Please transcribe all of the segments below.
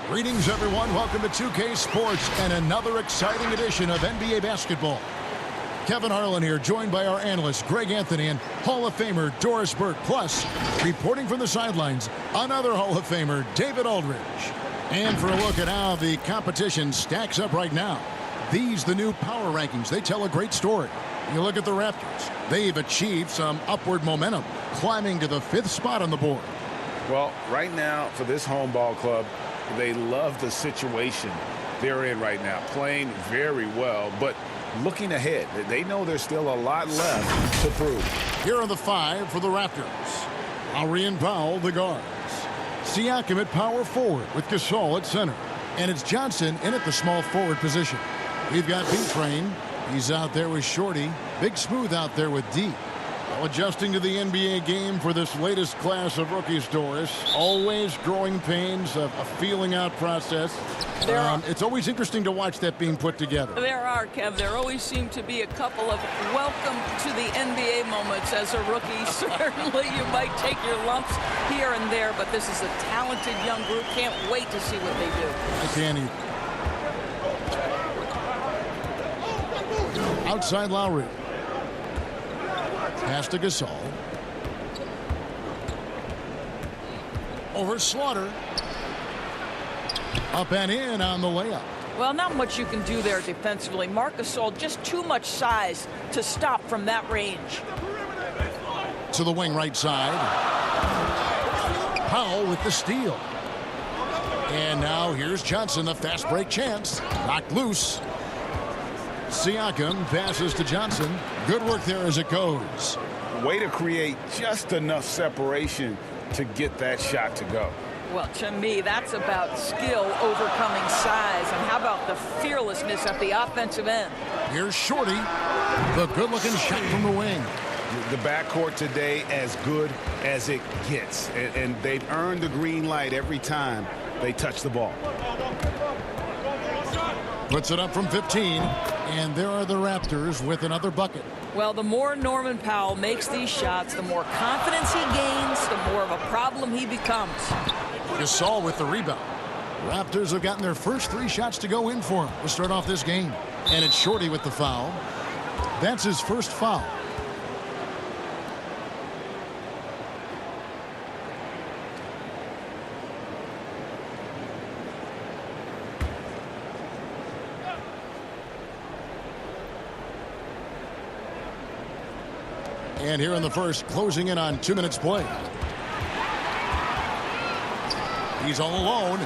Greetings, everyone. Welcome to 2K Sports and another exciting edition of NBA basketball. Kevin Harlan here, joined by our analysts Greg Anthony and Hall of Famer Doris Burke. Plus, reporting from the sidelines, another Hall of Famer, David Aldridge. And for a look at how the competition stacks up right now, these the new power rankings. They tell a great story. You look at the Raptors. They've achieved some upward momentum, climbing to the 5th spot on the board. Well, right now, for this home ball club, they love the situation they're in right now, playing very well, but looking ahead, they know there's still a lot left to prove. Here are the 5 for the Raptors. Lowry and Powell, the guards. Siakam at power forward with Gasol at center. And it's Johnson in at the small forward position. We've got B-Train. He's out there with Shorty. Big Smooth out there with D. Well, adjusting to the NBA game for this latest class of rookies, Doris. Always growing pains, a feeling out process. It's always interesting to watch that being put together. There are, Kev. There always seem to be a couple of welcome to the NBA moments as a rookie. Certainly you might take your lumps here and there, but this is a talented young group. Can't wait to see what they do. I can't either. Outside Lowry. Pass to Gasol. Over Slaughter. Up and in on the layup. Well, not much you can do there defensively. Marc Gasol, just too much size to stop from that range. To the wing right side. Powell with the steal. And now here's Johnson, the fast break chance. Knocked loose. Siakam passes to Johnson. Good work there as it goes. Way to create just enough separation to get that shot to go. Well, to me, that's about skill overcoming size. And how about the fearlessness at the offensive end? Here's Shorty. The good-looking shot from the wing. The backcourt today as good as it gets. And they've earned the green light every time they touch the ball. Puts it up from 15. And there are the Raptors with another bucket. Well, the more Norman Powell makes these shots, the more confidence he gains, the more of a problem he becomes. Gasol with the rebound. Raptors have gotten their first 3 shots to go in for him to start off this game. And it's Shorty with the foul. That's his first foul. And here in the first, closing in on 2 minutes play. He's all alone.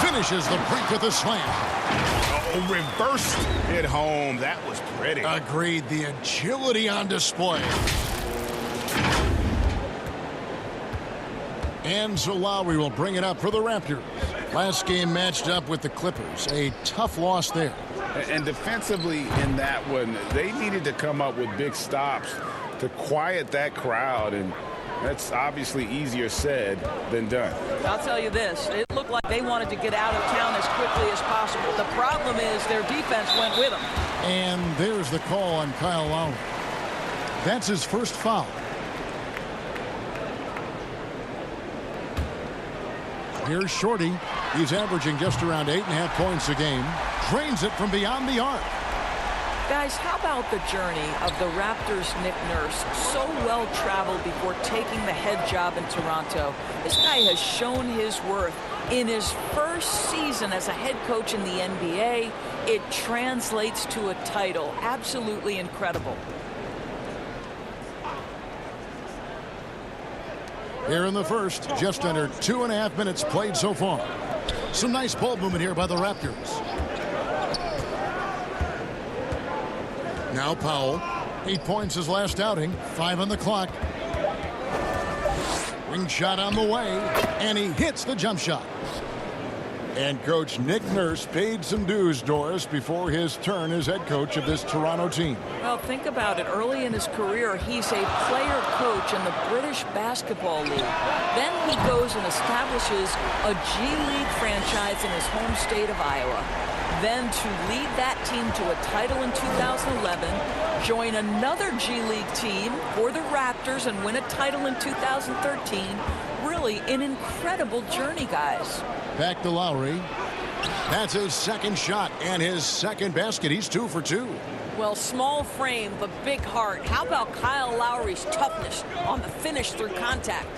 Finishes the break with a slam. Oh, reversed it home. That was pretty. Agreed. The agility on display. And so Lowry will bring it up for the Raptors. Last game matched up with the Clippers. A tough loss there. And defensively in that one, they needed to come up with big stops to quiet that crowd, and that's obviously easier said than done. I'll tell you this, it looked like they wanted to get out of town as quickly as possible. The problem is their defense went with them. And there's the call on Kyle Lowry. That's his first foul. Here's Shorty. He's averaging just around 8.5 points a game. Drains it from beyond the arc. Guys, how about the journey of the Raptors' Nick Nurse? So well traveled before taking the head job in Toronto. This guy has shown his worth. In his first season as a head coach in the NBA, it translates to a title. Absolutely incredible. Here in the first, just under 2.5 minutes played so far. Some nice ball movement here by the Raptors. Now Powell, 8 points his last outing, 5 on the clock. Ring shot on the way, and he hits the jump shot. And Coach Nick Nurse paid some dues, Doris, before his turn as head coach of this Toronto team. Well, think about it. Early in his career, he's a player coach in the British Basketball League. Then he goes and establishes a G League franchise in his home state of Iowa. Then to lead that team to a title in 2011, join another G League team for the Raptors and win a title in 2013, Really an incredible journey, guys. Back to Lowry. That's his second shot and his second basket. He's 2 for 2. Well, small frame, but big heart. How about Kyle Lowry's toughness on the finish through contact?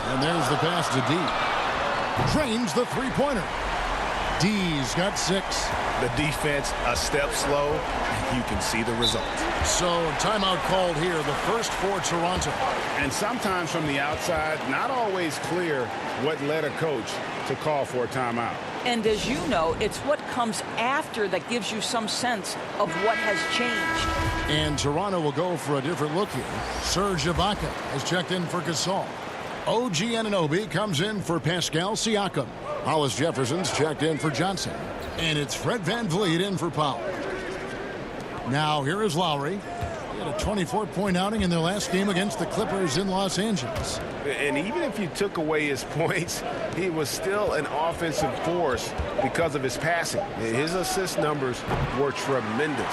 And there's the pass to D. Drains the three-pointer. D's got 6. The defense a step slow. You can see the result. So timeout called here, the first for Toronto. And sometimes from the outside, not always clear what led a coach to call for a timeout. And as you know, it's what comes after that gives you some sense of what has changed. And Toronto will go for a different look here. Serge Ibaka has checked in for Gasol. OG Anunoby comes in for Pascal Siakam. Hollis Jefferson's checked in for Johnson. And it's Fred VanVleet in for Powell. Now here is Lowry. He had a 24-point outing in their last game against the Clippers in Los Angeles. And even if you took away his points, he was still an offensive force because of his passing. His assist numbers were tremendous.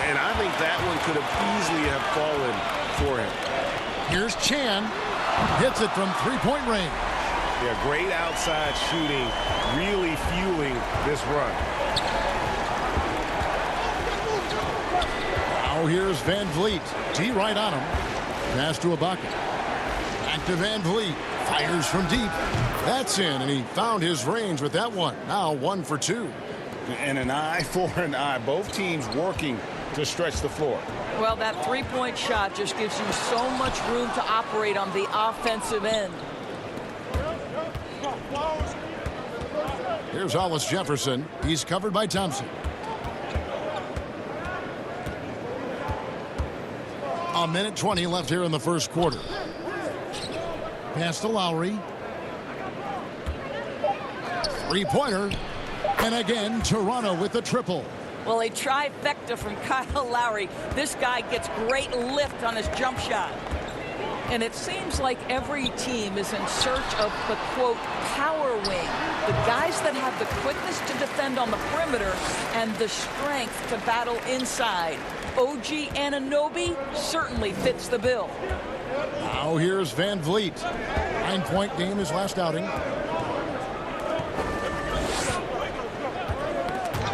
And I think that one could have easily have fallen for him. Here's Chan. Hits it from three-point range. Yeah, great outside shooting, really fueling this run. Now here's VanVleet. D right on him. Pass to Ibaka. Back to VanVleet. Fires from deep. That's in, and he found his range with that one. Now 1 for 2. And an eye for an eye. Both teams working to stretch the floor. Well, that three-point shot just gives you so much room to operate on the offensive end. Here's Hollis Jefferson. He's covered by Thompson. A minute 20 left here in the first quarter. Pass to Lowry. Three-pointer. And again, Toronto with the triple. Well, a trifecta from Kyle Lowry. This guy gets great lift on his jump shot. And it seems like every team is in search of the, quote, power wing. The guys that have the quickness to defend on the perimeter and the strength to battle inside. OG Anunoby certainly fits the bill. Now here's VanVleet. 9-point game his last outing.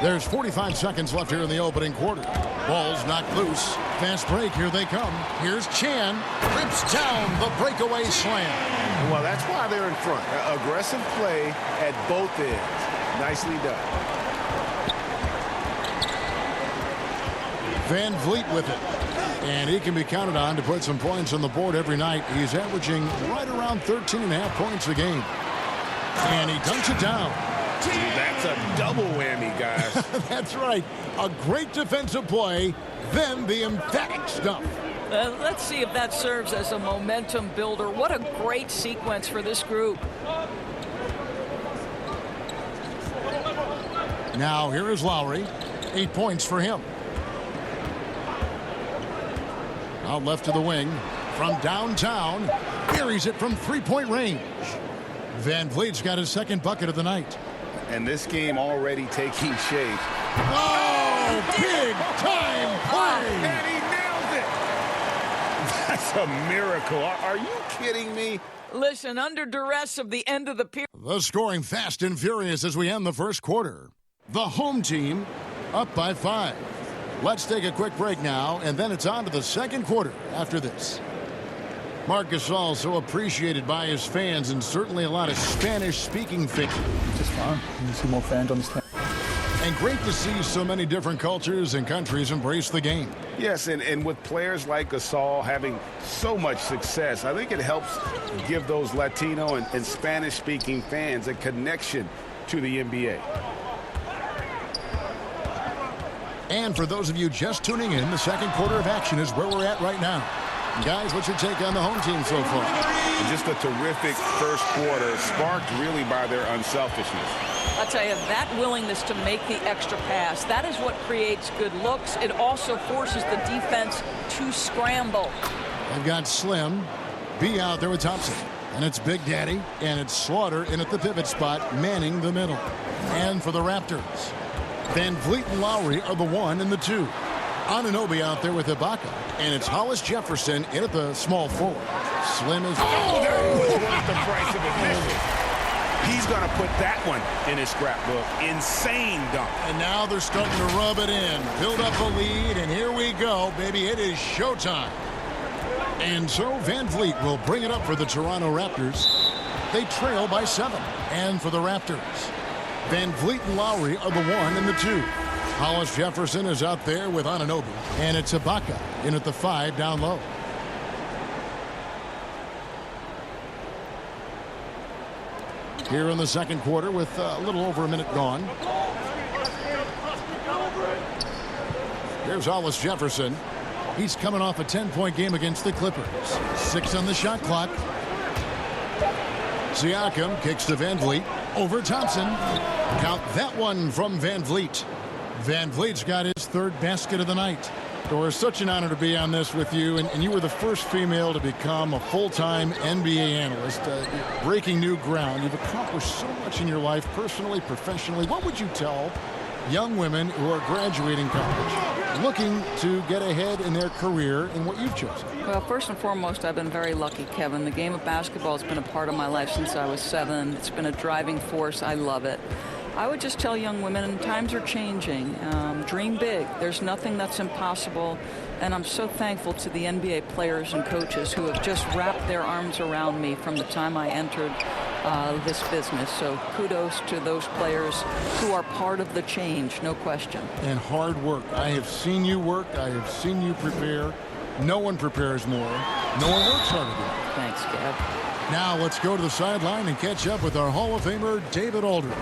There's 45 seconds left here in the opening quarter. Ball's knocked loose. Fast break, here they come. Here's Chan. Rips down the breakaway slam. Well, that's why they're in front. Aggressive play at both ends. Nicely done. VanVleet with it. And he can be counted on to put some points on the board every night. He's averaging right around 13.5 points a game. And he dunks it down. That's a double whammy, guys. That's right. A great defensive play, then the emphatic stuff. Let's see if that serves as a momentum builder. What a great sequence for this group. Now here is Lowry. 8 points for him. Out left to the wing. From downtown, buries it from three-point range. VanVleet's got his second bucket of the night. And this game already taking shape. Oh, big time play! And he nails it! That's a miracle. Are you kidding me? Listen, under duress of the end of the period. The scoring fast and furious as we end the first quarter. The home team up by 5. Let's take a quick break now, and then it's on to the second quarter after this. Marc Gasol, so appreciated by his fans, and certainly a lot of Spanish-speaking fans. Just fun. You see more fans on this team. And great to see so many different cultures and countries embrace the game. Yes, and with players like Gasol having so much success, I think it helps give those Latino and Spanish-speaking fans a connection to the NBA. And for those of you just tuning in, the second quarter of action is where we're at right now. Guys, what's your take on the home team so far? Just a terrific first quarter, sparked really by their unselfishness. I'll tell you, that willingness to make the extra pass, that is what creates good looks. It also forces the defense to scramble. They've got Slim, B out there with Thompson. And it's Big Daddy, and it's Slaughter in at the pivot spot, manning the middle. And for the Raptors, VanVleet and Lowry are the 1 and the 2. Anunoby out there with Ibaka, and it's Hollis Jefferson in at the small forward. Slim as... Oh, that was worth the price of admission. He's going to put that one in his scrapbook. Insane dunk. And now they're starting to rub it in. Build up a lead, and here we go, baby. It is showtime. And so Van Vliet will bring it up for the Toronto Raptors. They trail by 7. And for the Raptors, Van Vliet and Lowry are the 1 and the 2. Hollis Jefferson is out there with Anunoby. And it's Ibaka in at the 5 down low. Here in the second quarter with a little over a minute gone. Here's Hollis Jefferson. He's coming off a 10-point game against the Clippers. 6 on the shot clock. Siakam kicks to Van Vliet. Over Thompson. Count that one from Van Vliet. Van Vliet's got his 3rd basket of the night. Doris, such an honor to be on this with you, and you were the first female to become a full-time NBA analyst, breaking new ground. You've accomplished so much in your life, personally, professionally. What would you tell young women who are graduating college, looking to get ahead in their career in what you've chosen? Well, first and foremost, I've been very lucky, Kevin. The game of basketball has been a part of my life since I was 7. It's been a driving force. I love it. I would just tell young women, times are changing. Dream big. There's nothing that's impossible. And I'm so thankful to the NBA players and coaches who have just wrapped their arms around me from the time I entered this business. So kudos to those players who are part of the change, no question. And hard work. I have seen you work. I have seen you prepare. No one prepares more. No one works harder than you. Thanks, Kev. Now let's go to the sideline and catch up with our Hall of Famer, David Aldridge.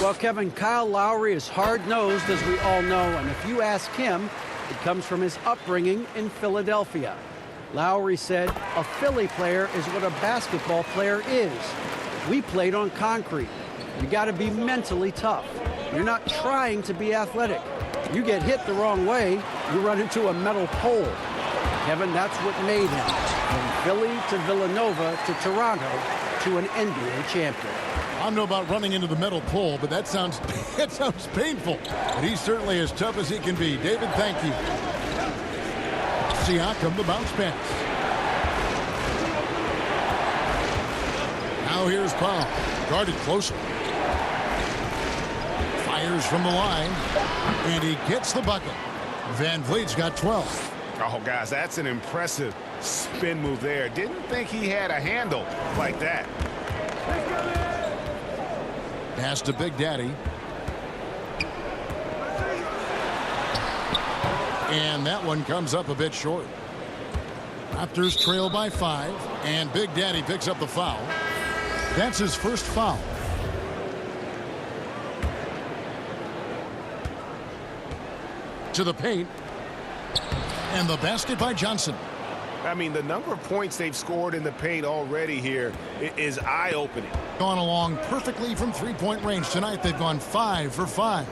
Well, Kevin, Kyle Lowry is hard-nosed, as we all know, and if you ask him, it comes from his upbringing in Philadelphia. Lowry said, "A Philly player is what a basketball player is. We played on concrete. You got to be mentally tough. You're not trying to be athletic. You get hit the wrong way, you run into a metal pole." Kevin, that's what made him. From Philly to Villanova to Toronto to an NBA champion. I don't know about running into the metal pole, but that sounds painful. But he's certainly as tough as he can be. David, thank you. Siakam, the bounce pass. Now here's Powell. Guarded closer. Fires from the line. And he gets the bucket. Van Vliet's got 12. Oh, guys, that's an impressive spin move there. Didn't think he had a handle like that. Pass to Big Daddy. And that one comes up a bit short. Raptors trail by 5. And Big Daddy picks up the foul. That's his first foul. To the paint. And the basket by Johnson. I mean, the number of points they've scored in the paint already here is eye-opening. Gone along perfectly from three-point range tonight. They've gone 5 for 5.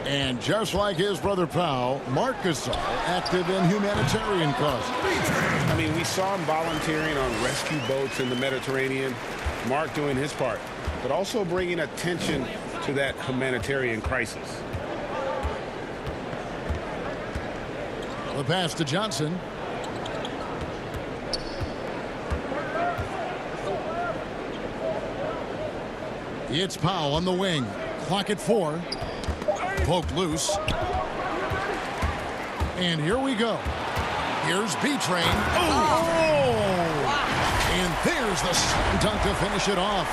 And just like his brother Powell, Marc Gasol active in humanitarian causes. I mean, we saw him volunteering on rescue boats in the Mediterranean. Marc doing his part, but also bringing attention to that humanitarian crisis. The pass to Johnson. It's Powell on the wing. Clock at 4. Poked loose. And here we go. Here's B-Train. Oh! And there's the slam dunk to finish it off.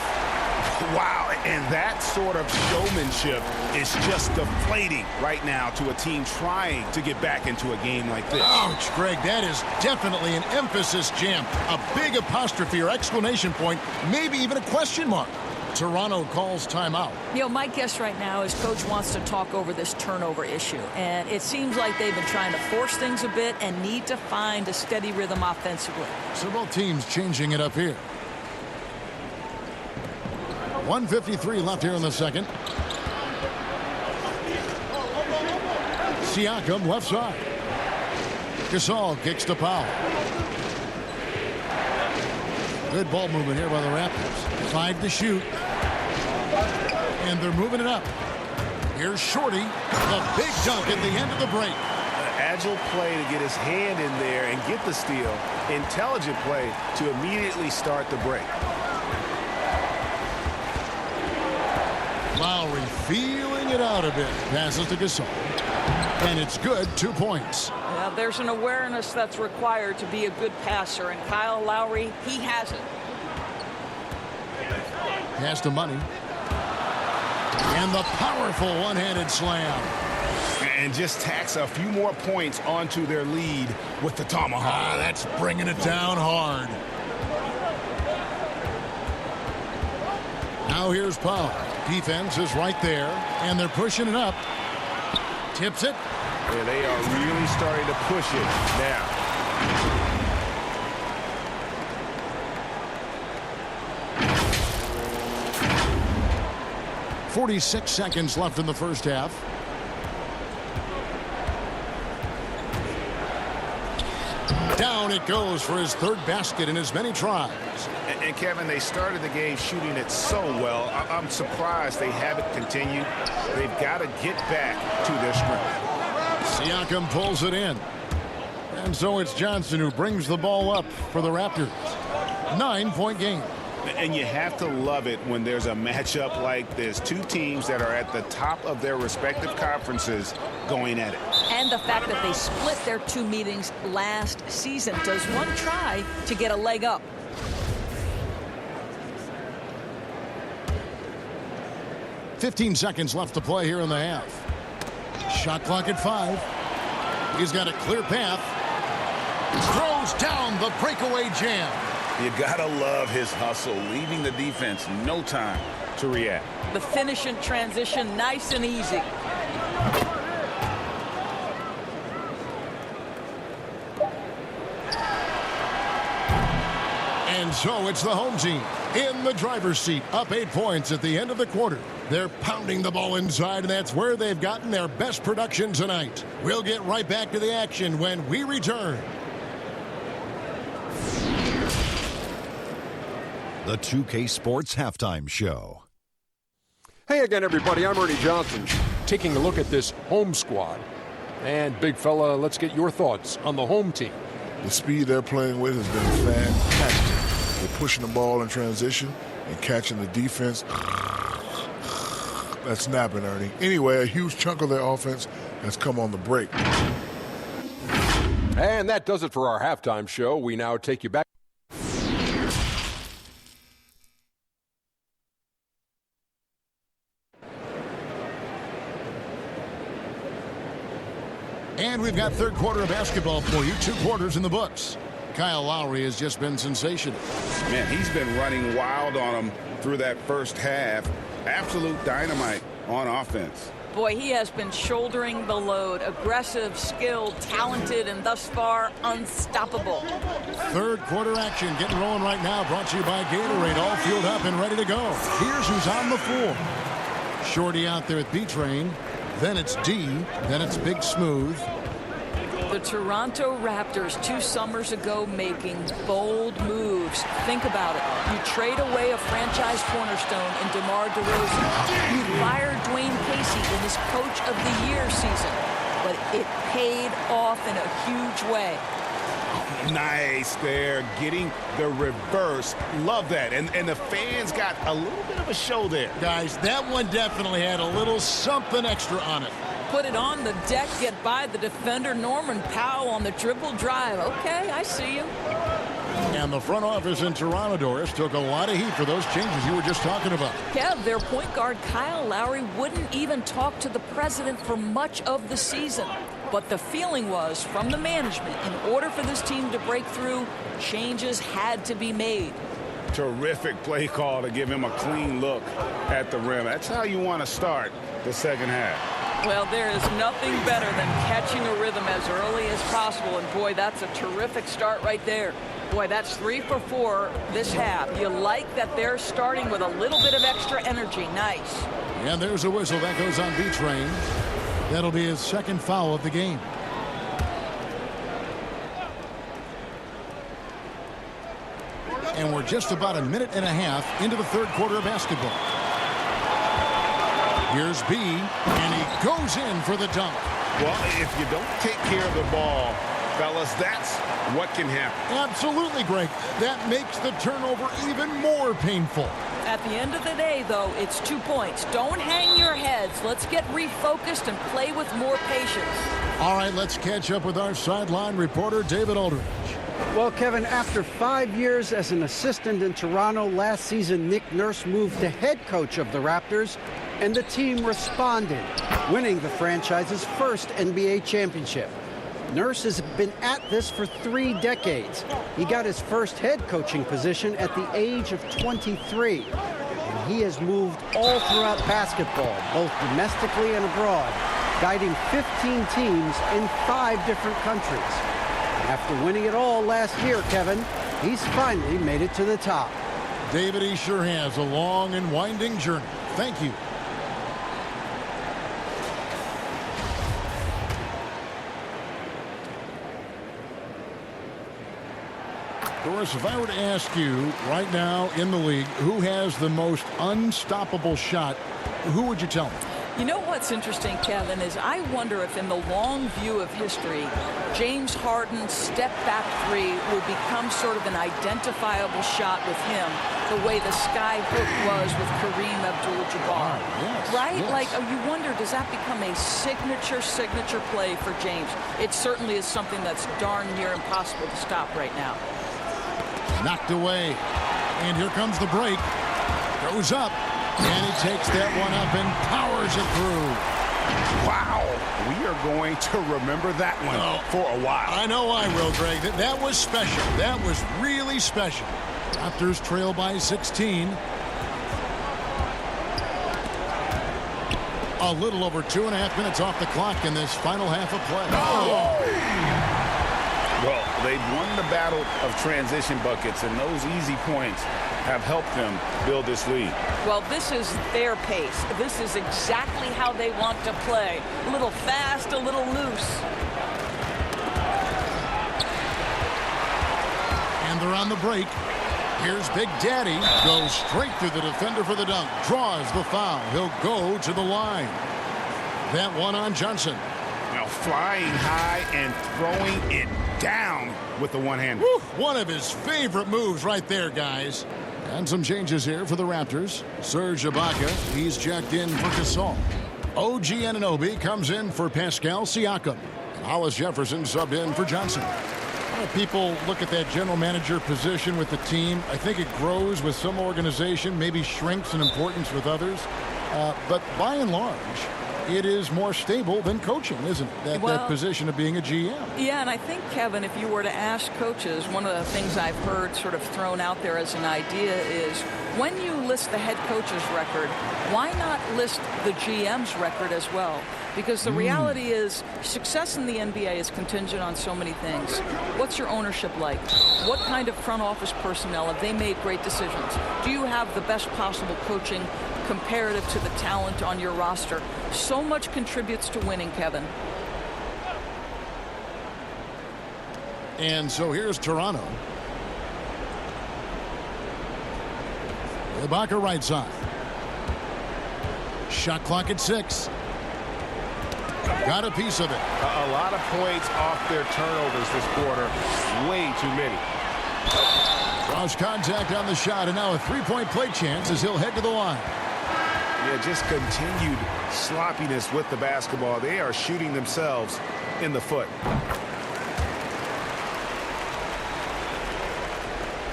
Wow, and that sort of showmanship is just deflating right now to a team trying to get back into a game like this. Ouch, Greg, that is definitely an emphasis jam. A big apostrophe or exclamation point, maybe even a question mark. Toronto calls timeout. You know, my guess right now is Coach wants to talk over this turnover issue. And it seems like they've been trying to force things a bit and need to find a steady rhythm offensively. So both teams changing it up here. 1:53 left here in the second. Siakam left side. Gasol kicks to Powell. Good ball movement here by the Raptors. 5 to shoot. And they're moving it up. Here's Shorty. The big dunk at the end of the break. agile play to get his hand in there and get the steal. Intelligent play to immediately start the break. Lowry feeling it out a bit. Passes to Gasol. And it's good. 2 points. Well, there's an awareness that's required to be a good passer, and Kyle Lowry, he has it. Pass to Money. And the powerful one-handed slam. And just tacks a few more points onto their lead with the tomahawk. That's bringing it down hard. Now here's Powell. Defense is right there, and they're pushing it up. Tips it. Yeah, they are really starting to push it now. 46 seconds left in the first half. Down it goes for his third basket in as many tries. And Kevin, they started the game shooting it so well. I'm surprised they haven't continued. They've got to get back to their strength. Siakam pulls it in. And so it's Johnson who brings the ball up for the Raptors. 9-point game. And you have to love it when there's a matchup like this. Two teams that are at the top of their respective conferences going at it. And the fact that they split their 2 meetings last season. Does one try to get a leg up? $15 seconds left to play here in the half. Shot clock at 5. He's got a clear path. Throws down the breakaway jam. You gotta love his hustle, leaving the defense no time to react. The finish in transition, nice and easy. And so it's the home team in the driver's seat, up 8 points at the end of the quarter. They're pounding the ball inside, and that's where they've gotten their best production tonight. We'll get right back to the action when we return. The 2K Sports Halftime Show. Hey again, everybody. I'm Ernie Johnson, taking a look at this home squad. And, big fella, let's get your thoughts on the home team. The speed they're playing with has been fantastic. They're pushing the ball in transition and catching the defense. That's snapping, Ernie. Anyway, a huge chunk of their offense has come on the break. And that does it for our halftime show. We now take you back. And we've got third quarter of basketball for you. 2 quarters in the books. Kyle Lowry has just been sensational. Man, he's been running wild on them through that first half. Absolute dynamite on offense. Boy, he has been shouldering the load. Aggressive, skilled, talented, and thus far unstoppable. Third quarter action getting rolling right now. Brought to you by Gatorade. All fueled up and ready to go. Here's who's on the floor. Shorty out there at B-Train. Then it's D. Then it's Big Smooth. The Toronto Raptors 2 summers ago making bold moves. Think about it. You trade away a franchise cornerstone in DeMar DeRozan. You fire Dwayne Casey in his Coach of the Year season. But it paid off in a huge way. Nice there, getting the reverse. Love that. And the fans got a little bit of a show there. Guys, that one definitely had a little something extra on it. Put it on the deck, get by the defender, Norman Powell on the dribble drive. Okay, I see you. And the front office in Toronto, Doris, took a lot of heat for those changes you were just talking about. Kev, their point guard Kyle Lowry wouldn't even talk to the president for much of the season. But the feeling was, from the management, in order for this team to break through, changes had to be made. Terrific play call to give him a clean look at the rim. That's how you want to start the second half. Well, there is nothing better than catching a rhythm as early as possible. And, boy, that's a terrific start right there. Boy, that's 3 for 4 this half. You like that they're starting with a little bit of extra energy. Nice. And there's a whistle that goes on B-Train. That'll be his second foul of the game. And we're just about a minute and a half into the third quarter of basketball. Here's B, and he goes in for the dunk. Well, if you don't take care of the ball, fellas, that's what can happen. Absolutely, Greg. That makes the turnover even more painful. At the end of the day, though, it's 2 points. Don't hang your heads. Let's get refocused and play with more patience. All right, let's catch up with our sideline reporter, David Aldridge. Well, Kevin, after 5 years as an assistant in Toronto, last season Nick Nurse moved to head coach of the Raptors, and the team responded, winning the franchise's first NBA championship. Nurse has been at this for 3 decades. He got his first head coaching position at the age of 23. And he has moved all throughout basketball, both domestically and abroad, guiding 15 teams in 5 different countries. After winning it all last year, Kevin, he's finally made it to the top. David, he sure has a long and winding journey. Thank you. Doris, if I were to ask you right now in the league who has the most unstoppable shot, who would you tell me? You know what's interesting, Kevin, is I wonder if in the long view of history, James Harden's step-back three would become sort of an identifiable shot with him, the way the sky hook was with Kareem Abdul-Jabbar. Yes, right? yes. Like, you wonder, does that become a signature play for James? It certainly is something that's darn near impossible to stop right now. Knocked away. And here comes the break. Goes up. And he takes that one up and powers it through. Wow. We are going to remember that one for a while. I know I will, Greg. That was special. That was really special. Raptors trail by 16. A little over 2.5 minutes off the clock in this final half of play. Well, they've won the battle of transition buckets, and those easy points have helped them build this lead. Well, this is their pace. This is exactly how they want to play. A little fast, a little loose. And they're on the break. Here's Big Daddy. Goes straight through the defender for the dunk. Draws the foul. He'll go to the line. That one on Johnson. Now flying high and throwing it down with the one-hander. One of his favorite moves right there, guys. And some changes here for the Raptors. Serge Ibaka, he's checked in for Gasol. OG Anunoby comes in for Pascal Siakam. Hollis Jefferson subbed in for Johnson. A lot of people look at that general manager position with the team. I think it grows with some organization, maybe shrinks in importance with others. But by and large, it is more stable than coaching, isn't it? That position of being a GM. Yeah, and I think, Kevin, if you were to ask coaches, one of the things I've heard sort of thrown out there as an idea is when you list the head coach's record, why not list the GM's record as well? Because the reality is success in the NBA is contingent on so many things. What's your ownership like? What kind of front office personnel? Have they made great decisions? Do you have the best possible coaching comparative to the talent on your roster? So much contributes to winning, Kevin. And so here's Toronto. Ibaka right side. Shot clock at 6. Got a piece of it. A lot of points off their turnovers this quarter. Way too many. Draws contact on the shot, and now a three-point play chance as he'll head to the line. Yeah, just continued sloppiness with the basketball. They are shooting themselves in the foot.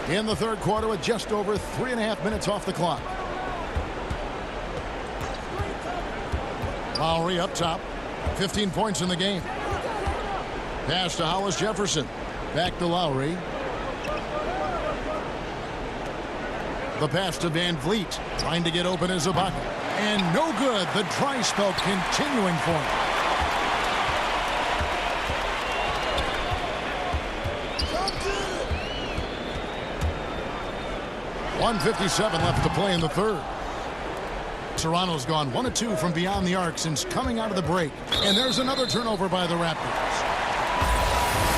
In the third quarter with just over 3.5 minutes off the clock. Lowry up top. 15 points in the game. Pass to Hollis Jefferson. Back to Lowry. The pass to Van Vliet. Trying to get open as Ibaka. And no good. The dry spell continuing for him. .157 left to play in the third. Toronto's gone 1 of 2 from beyond the arc since coming out of the break. And there's another turnover by the Raptors.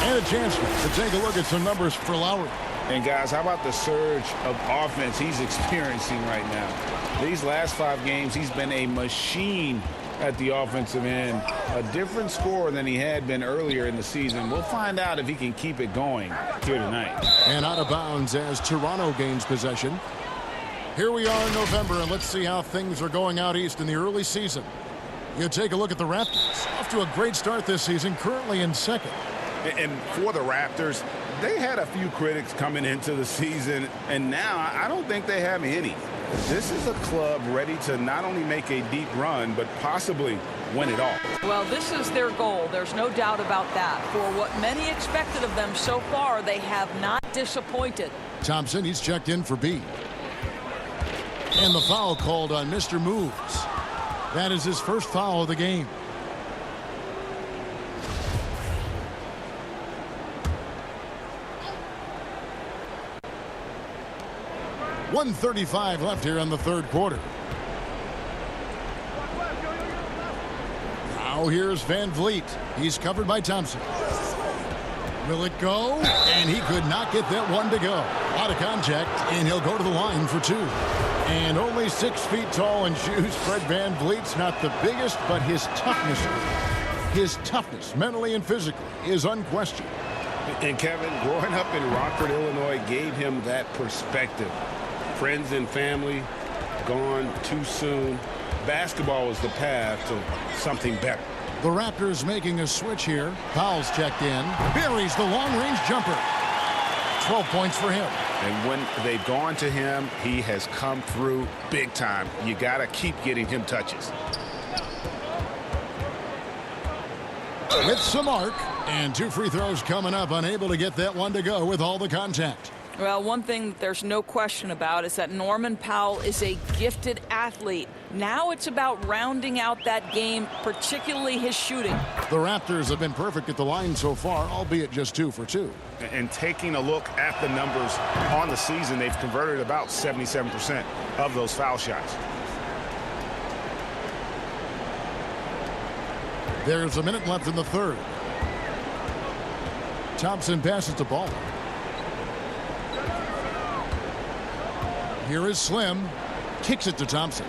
And a chance to take a look at some numbers for Lowry. And guys, how about the surge of offense he's experiencing right now? These last 5 games, he's been a machine at the offensive end. A different scorer than he had been earlier in the season. We'll find out if he can keep it going here tonight. And out of bounds as Toronto gains possession. Here we are in November, and let's see how things are going out east in the early season. You take a look at the Raptors. Off to a great start this season, currently in second. And for the Raptors, they had a few critics coming into the season, and now I don't think they have any. This is a club ready to not only make a deep run, but possibly win it all. Well, this is their goal. There's no doubt about that. For what many expected of them so far, they have not disappointed. Thompson, he's checked in for B. And the foul called on Mr. Moves. That is his first foul of the game. .135 left here in the third quarter. Now here's Van Vliet. He's covered by Thompson. Will it go? And he could not get that one to go. Out of contact, and he'll go to the line for 2. And only 6 feet tall in shoes. Fred Van Vliet's not the biggest, but his toughness, mentally and physically, is unquestioned. And Kevin, growing up in Rockford, Illinois, gave him that perspective. Friends and family gone too soon. Basketball was the path to something better. The Raptors making a switch here. Powell's checked in. Buries the long-range jumper. 12 points for him. And when they've gone to him, he has come through big time. You got to keep getting him touches. With some arc, and 2 free throws coming up. Unable to get that one to go with all the contact. Well, one thing there's no question about is that Norman Powell is a gifted athlete. Now it's about rounding out that game, particularly his shooting. The Raptors have been perfect at the line so far, albeit just 2 for 2. And taking a look at the numbers on the season, they've converted about 77% of those foul shots. There's a minute left in the third. Thompson passes the ball. Here is Slim. Kicks it to Thompson.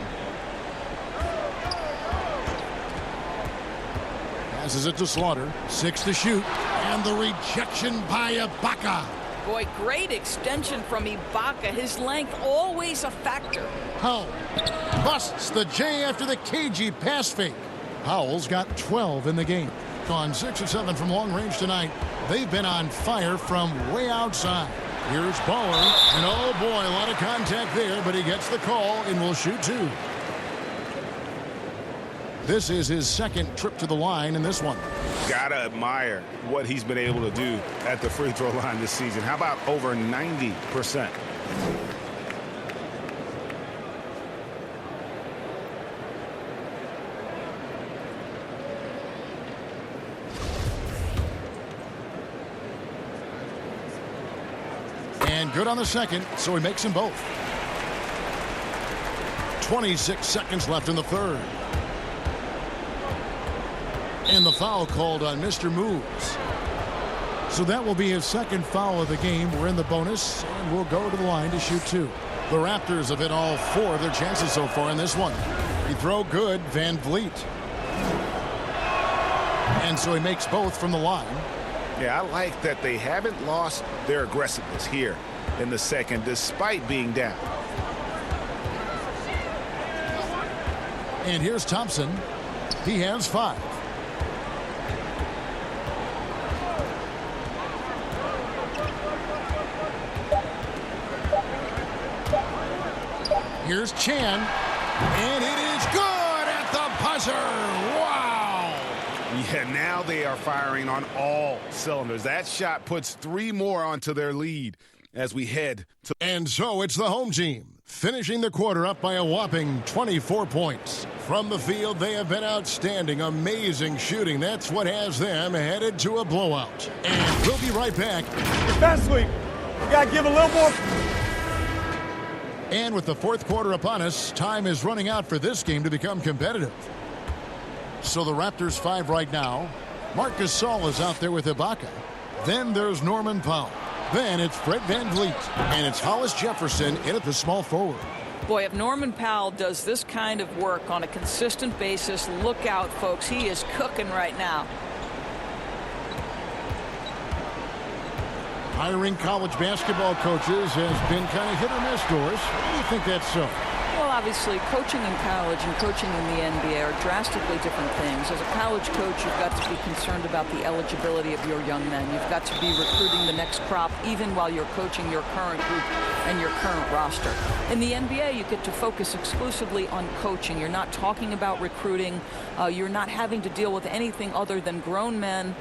Passes it to Slaughter. 6 to shoot. And the rejection by Ibaka. Boy, great extension from Ibaka. His length always a factor. Powell busts the J after the cagey pass fake. Powell's got 12 in the game. Gone 6 of 7 from long range tonight. They've been on fire from way outside. Here's Baller, and oh boy, a lot of contact there, but he gets the call and will shoot 2. This is his second trip to the line in this one. Gotta admire what he's been able to do at the free throw line this season. How about over 90%? And good on the second, so he makes them both. 26 seconds left in the third. And the foul called on Mr. Moves. So that will be his second foul of the game. We're in the bonus, and we'll go to the line to shoot 2. The Raptors have hit all 4 of their chances so far in this one. He throw good, Van Vliet. And so he makes both from the line. Yeah, I like that they haven't lost their aggressiveness here in the second, despite being down. And here's Thompson. He has 5. Here's Chan. And it is good at the buzzer. Wow. Yeah, now they are firing on all cylinders. That shot puts 3 more onto their lead as we head to... And so it's the home team, finishing the quarter up by a whopping 24 points. From the field, they have been outstanding, amazing shooting. That's what has them headed to a blowout. And we'll be right back. Defensively, you got to give a little more. And with the fourth quarter upon us, time is running out for this game to become competitive. So the Raptors 5 right now. Marc Gasol is out there with Ibaka. Then there's Norman Powell. Then it's Fred VanVleet. And it's Hollis Jefferson in at the small forward. Boy, if Norman Powell does this kind of work on a consistent basis, look out, folks. He is cooking right now. Hiring college basketball coaches has been kind of hit or miss, Doris. Why do you think that's so? Well, obviously, coaching in college and coaching in the NBA are drastically different things. As a college coach, you've got to be concerned about the eligibility of your young men. You've got to be recruiting the next crop, even while you're coaching your current group and your current roster. In the NBA, you get to focus exclusively on coaching. You're not talking about recruiting. You're not having to deal with anything other than grown men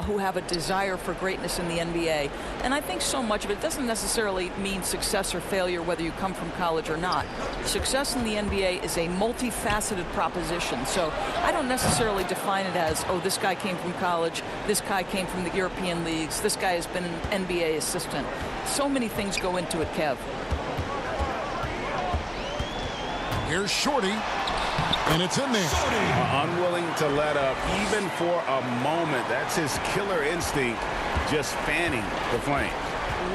who have a desire for greatness in the NBA. And I think so much of it doesn't necessarily mean success or failure, whether you come from college or not. Success in the NBA is a multifaceted proposition. So I don't necessarily define it as, oh, this guy came from college, this guy came from the European leagues, this guy has been an NBA assistant. So many things go into it, Kev. Here's Shorty, and it's in there. Unwilling to let up even for a moment. That's his killer instinct, just fanning the flame.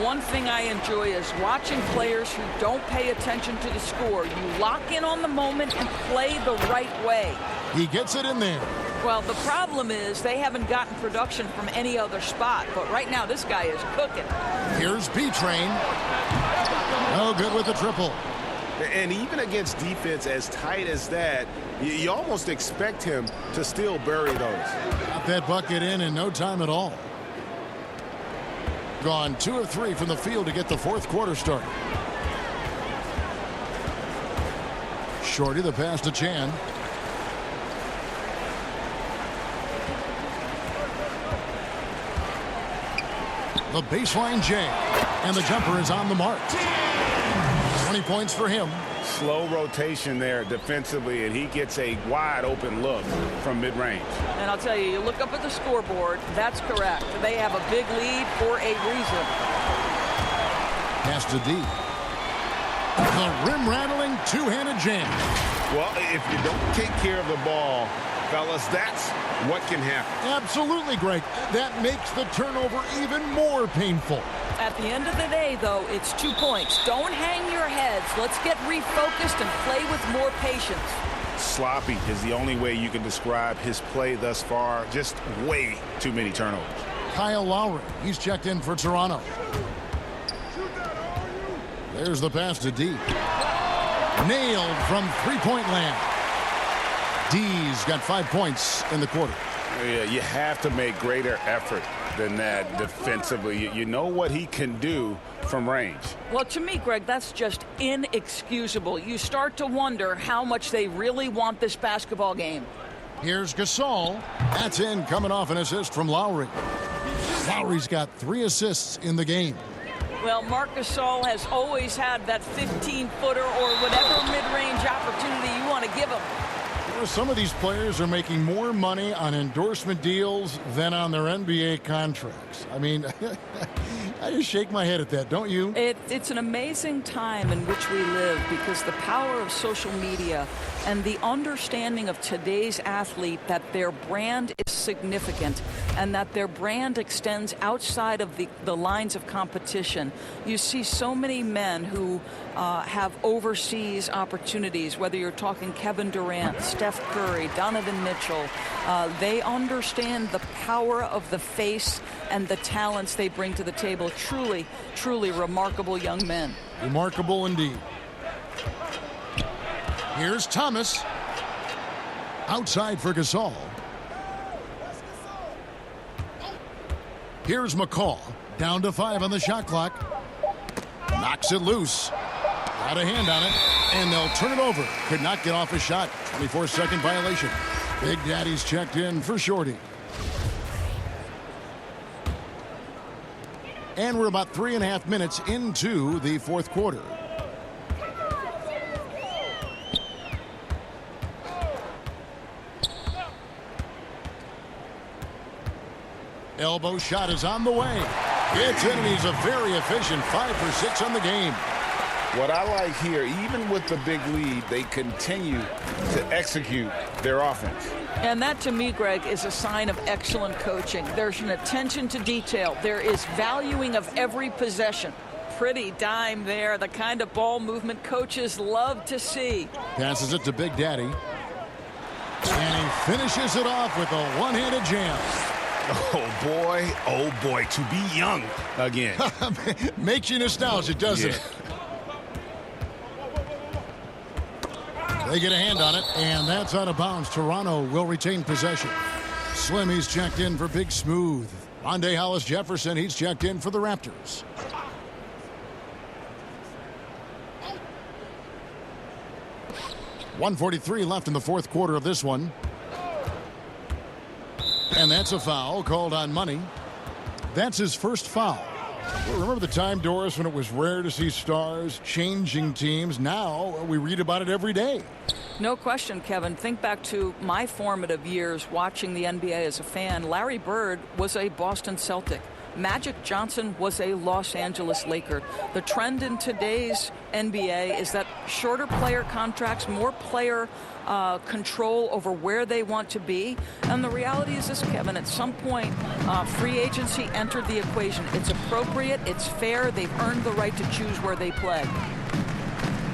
One thing I enjoy is watching players who don't pay attention to the score. You lock in on the moment and play the right way. He gets it in there. Well, the problem is they haven't gotten production from any other spot. But right now, this guy is cooking. Here's B-Train. No good with the triple. And even against defense as tight as that, you almost expect him to still bury those. Got that bucket in no time at all. Gone 2 of 3 from the field to get the fourth quarter started. Shorty, the pass to Chan. The baseline J. And the jumper is on the mark. 20 points for him. Slow rotation there defensively, and he gets a wide open look from mid-range. And I'll tell you, you look up at the scoreboard, that's correct. They have a big lead for a reason. Pass to D. The rim-rattling two-handed jam. Well, if you don't take care of the ball, fellas, that's what can happen. Absolutely, Greg. That makes the turnover even more painful. At the end of the day, though, it's 2 points. Don't hang your heads. Let's get refocused and play with more patience. Sloppy is the only way you can describe his play thus far. Just way too many turnovers. Kyle Lowry, he's checked in for Toronto. There's the pass to D. Nailed from three-point land. D's got 5 points in the quarter. Yeah, you have to make greater effort than that defensively. You know what he can do from range. Well, to me, Greg, that's just inexcusable. You start to wonder how much they really want this basketball game. Here's Gasol. That's in, coming off an assist from Lowry. Lowry's got 3 assists in the game. Well, Marc Gasol has always had that 15-footer or whatever mid-range opportunity you want to give him. Some of these players are making more money on endorsement deals than on their NBA contracts. I mean, I just shake my head at that, don't you? It's an amazing time in which we live because the power of social media and the understanding of today's athlete that their brand is significant and that their brand extends outside of the lines of competition. You see so many men who have overseas opportunities, whether you're talking Kevin Durant, Steph Curry, Donovan Mitchell. They understand the power of the face and the talents they bring to the table. Truly, truly remarkable young men. Remarkable indeed. Here's Thomas. Outside for Gasol. Here's McCall. Down to 5 on the shot clock. Knocks it loose. Got a hand on it. And they'll turn it over. Could not get off a shot. 24-second violation. Big Daddy's checked in for Shorty. And we're about 3.5 minutes into the fourth quarter. Elbow shot is on the way. It's in, and he's a very efficient 5 for 6 on the game. What I like here, even with the big lead, they continue to execute their offense. And that, to me, Greg, is a sign of excellent coaching. There's an attention to detail. There is valuing of every possession. Pretty dime there, the kind of ball movement coaches love to see. Passes it to Big Daddy. And he finishes it off with a one-handed jam. Oh boy, to be young again. Makes you nostalgic, doesn't it? They get a hand on it, and that's out of bounds. Toronto will retain possession. Slimmy's checked in for Big Smooth. Rondé Hollis-Jefferson, he's checked in for the Raptors. .143 left in the fourth quarter of this one. And that's a foul called on Money. That's his first foul. Well, remember the time, Doris, when it was rare to see stars changing teams? Now we read about it every day. No question, Kevin. Think back to my formative years watching the NBA as a fan. Larry Bird was a Boston Celtic. Magic Johnson was a Los Angeles Laker. The trend in today's NBA is that shorter player contracts, more player control over where they want to be. And the reality is this, Kevin, at some point, free agency entered the equation. It's appropriate, it's fair, they've earned the right to choose where they play.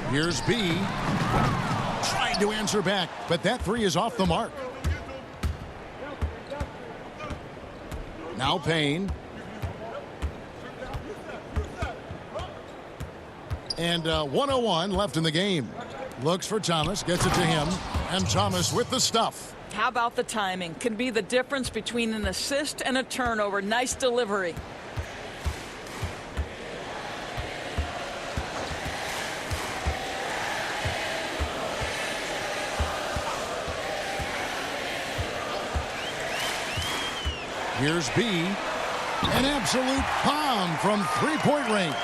Here's B. Trying to answer back, but that three is off the mark. Now Payne. And 1:01 left in the game. Looks for Thomas, gets it to him, and Thomas with the stuff. How about the timing? Can be the difference between an assist and a turnover. Nice delivery. Here's B. An absolute bomb from three-point range.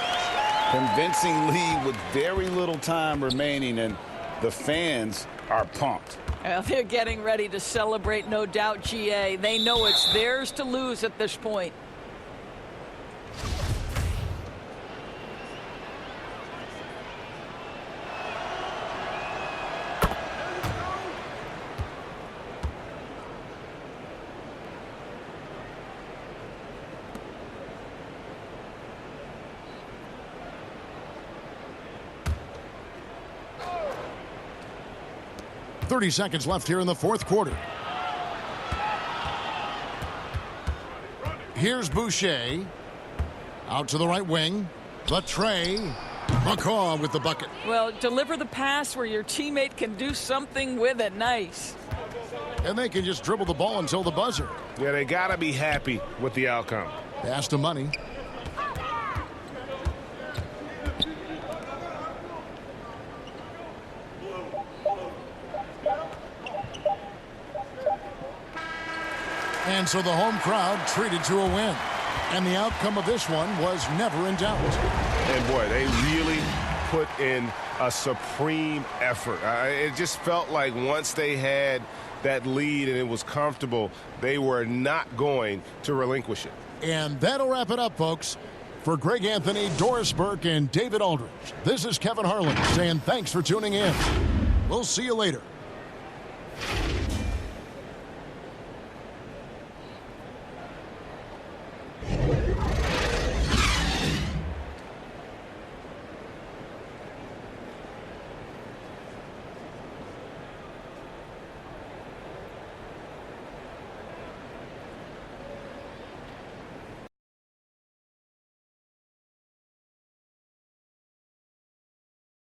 Convincing lead with very little time remaining, and the fans are pumped. Well, they're getting ready to celebrate, no doubt, GA. They know it's theirs to lose at this point. .30 seconds left here in the fourth quarter. Here's Boucher. Out to the right wing. Latre. McCaw with the bucket. Well, deliver the pass where your teammate can do something with it. Nice. And they can just dribble the ball until the buzzer. Yeah, they got to be happy with the outcome. Pass to Money. And so the home crowd treated to a win. And the outcome of this one was never in doubt. And boy, they really put in a supreme effort. It just felt like once they had that lead and it was comfortable, they were not going to relinquish it. And that'll wrap it up, folks. For Greg Anthony, Doris Burke, and David Aldridge, this is Kevin Harlan saying thanks for tuning in. We'll see you later.